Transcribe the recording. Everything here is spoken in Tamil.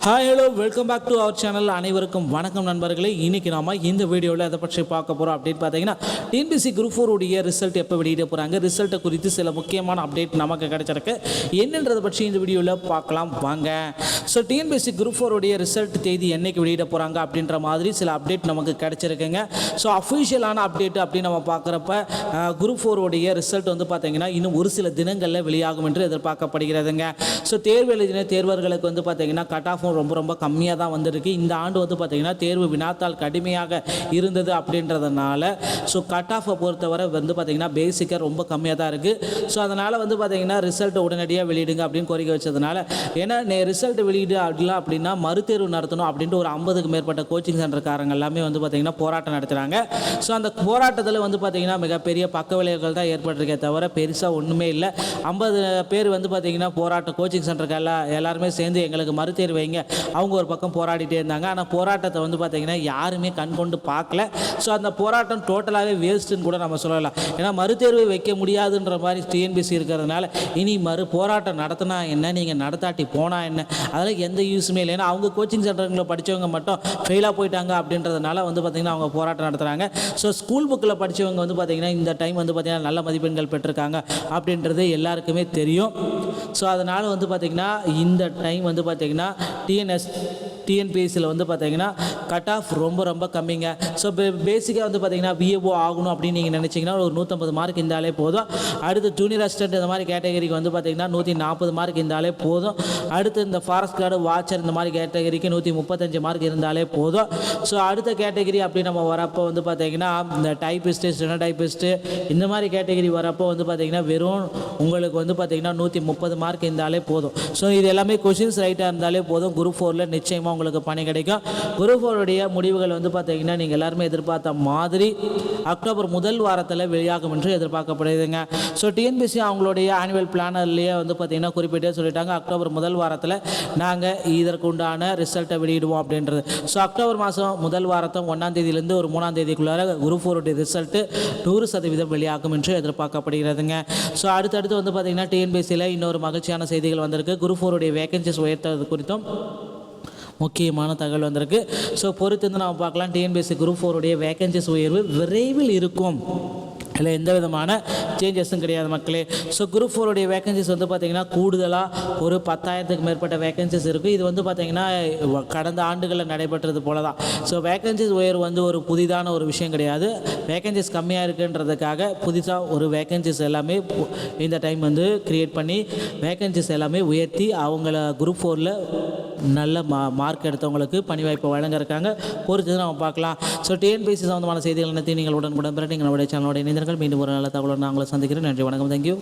Hi hello welcome back to our channel. அனைவருக்கும் வணக்கம் நண்பர்களே. இன்றைக்கி நாம் இந்த வீடியோவில் எதை பற்றி பார்க்க போகிறோம் அப்படின்னு பார்த்தீங்கன்னா, டிஎன்பிஎஸ்சி குரூப் 4 உடைய ரிசல்ட் எப்போ வெளியிட போகிறாங்க, ரிசல்ட்டை குறித்து சில முக்கியமான அப்டேட் நமக்கு கிடைச்சிருக்கு. என்னன்றதை பற்றி இந்த வீடியோவில் பார்க்கலாம் வாங்க. ஸோ டிஎன்பிஎஸ்சி குரூப் 4 உடைய ரிசல்ட் தேதி என்னைக்கு வெளியிட போகிறாங்க அப்படின்ற மாதிரி சில அப்டேட் நமக்கு கிடைச்சிருக்குங்க. ஸோ அஃபிஷியலான அப்டேட் அப்படின்னு நம்ம பார்க்குறப்ப குரூப் 4 உடைய ரிசல்ட் வந்து பார்த்தீங்கன்னா இன்னும் ஒரு சில தினங்களில் வெளியாகும் என்று எதிர்பார்க்கப்படுகிறதுங்க. ஸோ தேர்வு எழுதின தேர்வர்களுக்கு வந்து பார்த்தீங்கன்னா கட் ஆஃப் ரொம்ப கம்மியாக தான் வந்திருக்கு. இந்த ஆண்டு வந்து பார்த்திங்கன்னா தேர்வு வினாத்தாள் கடுமையாக இருந்தது அப்படின்றதுனால ஸோ கட் ஆஃபை பொறுத்தவரை வந்து பார்த்திங்கன்னா பேசிக்காக ரொம்ப கம்மியாக தான் இருக்குது. ஸோ அதனால் வந்து பார்த்திங்கன்னா ரிசல்ட்டை உடனடியாக வெளியிடுங்க அப்படின்னு கோரிக்கை வச்சதுனால, ஏன்னா ரிசல்ட் வெளியிடு அப்படின்னா மறுதேர்வு நடத்தணும் அப்படின்ட்டு ஒரு 50க்கு மேற்பட்ட கோச்சிங் சென்டர்காரங்க எல்லாமே வந்து பார்த்திங்கன்னா போராட்டம் நடத்துகிறாங்க. ஸோ அந்த போராட்டத்தில் வந்து பார்த்திங்கன்னா மிகப்பெரிய பக்க விளைவுகள் தான் ஏற்பட்டிருக்கே தவிர பெருசாக ஒன்றுமே இல்லை. 50 பேர் வந்து பார்த்திங்கன்னா போராட்டம் கோச்சிங் சென்டருக்கு எல்லாருமே சேர்ந்து எங்களுக்கு மறுதேர்வு வைங்க அவங்க ஒரு பக்கம் போராடிட்டே இருந்தாங்க. ஆனால் போராட்டத்தை வந்து பார்த்திங்கன்னா யாருமே கண் கொண்டு பார்க்கல. ஸோ அந்த போராட்டம் டோட்டலாகவே வேஸ்ட்டுன்னு கூட நம்ம சொல்லலாம். ஏன்னா மறுதேர்வு வைக்க முடியாதுன்ற மாதிரி டிஎன்பிஎஸ்சி இருக்கிறதுனால இனி போராட்டம் நடத்தினா என்ன, நீங்கள் நடத்தாட்டி போனால் என்ன, அதெல்லாம் எந்த யூஸுமே இல்லை. ஏன்னா அவங்க கோச்சிங் சென்டருங்களை படித்தவங்க மட்டும் ஃபெயிலாக போயிட்டாங்க அப்படின்றதுனால வந்து பார்த்திங்கன்னா அவங்க போராட்டம் நடத்துகிறாங்க. ஸோ ஸ்கூல் புக்கில் படித்தவங்க வந்து பார்த்திங்கன்னா இந்த டைம் வந்து பார்த்திங்கன்னா நல்ல மதிப்பெண்கள் பெற்றிருக்காங்க அப்படின்றது எல்லாருக்குமே தெரியும். ஸோ அதனால் வந்து பார்த்திங்கன்னா இந்த டைம் வந்து பார்த்திங்கன்னா டிஎன்பிஎஸ்சியில் வந்து பார்த்தீங்கன்னா கட் ஆஃப் ரொம்ப கம்மிங்க. ஸோ பேசிக்காக வந்து பார்த்தீங்கன்னா விஏஓ ஆகணும் அப்படின்னு நீங்கள் நினச்சிங்கன்னா ஒரு 150 மார்க் இருந்தாலே போதும். அடுத்து ஜூனியர் அசிஸ்டன்ட் இந்த மாதிரி கேட்டகரிக்கு வந்து பார்த்தீங்கன்னா 140 மார்க் இருந்தாலே போதும். அடுத்து இந்த ஃபாரஸ்ட் கார்டு வாட்சர் இந்த மாதிரி கேட்டகரிக்கு 135 மார்க் இருந்தாலே போதும். ஸோ அடுத்த கேட்டகரி அப்படி நம்ம வரப்போ வந்து பார்த்தீங்கன்னா இந்த டைப்பிஸ்ட்டு ஸ்டெனோ டைப்பிஸ்ட்டு இந்த மாதிரி கேட்டகரி வரப்போ வந்து பார்த்தீங்கன்னா வெறும் உங்களுக்கு வந்து பார்த்தீங்கன்னா 130 மார்க் இருந்தாலே போதும். ஸோ இது எல்லாமே கொஷின்ஸ் ரைட்டாக இருந்தாலே போதும். குரூப் 4 நிச்சயமாக உங்களுக்கு பணி கிடைக்கும். குரூப் 4 உடைய முடிவுகள் வந்து பார்த்தீங்கன்னா நீங்கள் எல்லாருமே எதிர்பார்த்த மாதிரி அக்டோபர் முதல் வாரத்தில் வெளியாகும் என்று எதிர்பார்க்கப்படுதுங்க. ஸோ டிஎன்பிஎஸ்சி அவங்களுடைய ஆனுவல் பிளானர்லேயே வந்து பார்த்தீங்கன்னா குறிப்பிட்டே சொல்லிட்டாங்க அக்டோபர் முதல் வாரத்தில் நாங்கள் இதற்கு உண்டான ரிசல்ட்டை வெளியிடுவோம் அப்படின்றது. ஸோ அக்டோபர் மாதம் முதல் வாரத்தம் 1ஆம் தேதியிலேருந்து ஒரு 3ஆம் தேதிக்குள்ளார குரூப் 4 உடைய ரிசல்ட்டு 100% வெளியாகும் என்று எதிர்பார்க்கப்படுகிறதுங்க. ஸோ அடுத்தடுத்து வந்து பார்த்தீங்கன்னா டிஎன்பிஎஸ்சியில் இன்னொரு மகிழ்ச்சியான செய்திகள் வந்திருக்கு. குரூப் 4 உடைய வேகன்சிஸ் உயர்த்துறது குறித்தும் முக்கியமான தகவல் வந்திருக்கு. ஸோ பொறுத்து வந்து நம்ம பார்க்கலாம். டிஎன்பிஎஸ்சி குரூப் 4 உடைய வேகன்சிஸ் உயர்வு விரைவில் இருக்கும், இல்லை எந்த விதமான சேஞ்சஸும் கிடையாது மக்களே. ஸோ குரூப் 4 உடைய வேகன்சிஸ் வந்து பார்த்திங்கன்னா கூடுதலாக ஒரு 10,000க்கு மேற்பட்ட வேகன்சிஸ் இருக்குது. இது வந்து பார்த்திங்கன்னா கடந்த ஆண்டுகளில் நடைபெற்றது போல தான். ஸோ வேகன்சிஸ் உயர்வு வந்து ஒரு புதிதான ஒரு விஷயம் கிடையாது. வேகன்சிஸ் கம்மியாக இருக்குன்றதுக்காக புதுசாக ஒரு வேகன்சிஸ் எல்லாமே இந்த டைம் வந்து க்ரியேட் பண்ணி வேகன்சிஸ் எல்லாமே உயர்த்தி அவங்கள குரூப் 4ல் நல்ல மார்க் எடுத்தவங்களுக்கு பணி வாய்ப்பு வழங்க இருக்காங்க. பொறுத்து நம்ம பார்க்கலாம். ஸோ டிஎன்பிஎஸ்சி சம்பந்தமான செய்திகள் அனைத்தையும் நீங்கள் உடனுக்குடன் பெற நீங்கள் நம்முடைய சேனலோட இணைந்தீர்கள். மீண்டும் ஒரு நல்ல தகவலோடு நாங்களை சந்திக்கிறேன். நன்றி, வணக்கம், தேங்க்யூ.